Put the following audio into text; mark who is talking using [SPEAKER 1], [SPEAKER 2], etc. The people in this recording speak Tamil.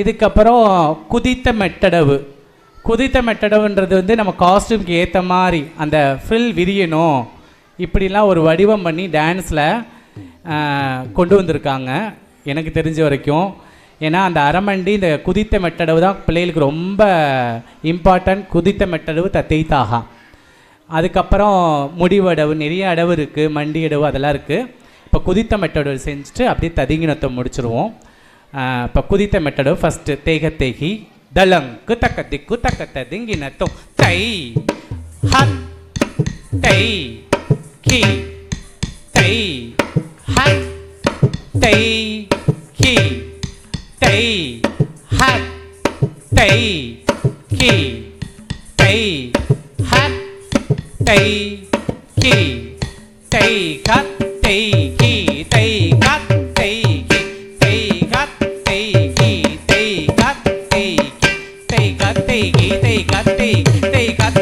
[SPEAKER 1] இதுக்கப்புறம் குதித்த மெட்டடவு. குதித்த மெட்டடவுன்றது வந்து நம்ம காஸ்டியூம்க்கு ஏற்ற மாதிரி அந்த ஃப்ரில் விரியணும், இப்படிலாம் ஒரு வடிவம் பண்ணி டான்ஸில் கொண்டு வந்திருக்காங்க எனக்கு தெரிஞ்ச வரைக்கும். ஏன்னா அந்த அரமண்டி இந்த குதித்த மெட்டடவு தான் பிள்ளைகளுக்கு ரொம்ப இம்பார்ட்டன்ட். குதித்த மெட்டடவு தத்தைத்தாக. அதுக்கப்புறம் முடிவடவு, நிறைய அடவு இருக்குது, மண்டி அடவு அதெல்லாம் இருக்குது. இப்போ குதித்த மெட்டடவு செஞ்சுட்டு அப்படியே ததிங்கினத்தை முடிச்சுருவோம். இப்போ குதித்த மெட்டடவு ஃபஸ்ட்டு தேக தேகி தளங் குத்தக்க திக்கு தக்க ததிங்கினத்தோ தை ஹத் தை கி தை ஹத் தை கி தை ஹத் தை கி தை ஹத் தை கி தை ஹத் தை கி தை ஹத் தை கி தை ஹத் தை கி தை ஹத் தை கி தை ஹத் தை கி தை ஹத் தை தை ஹத்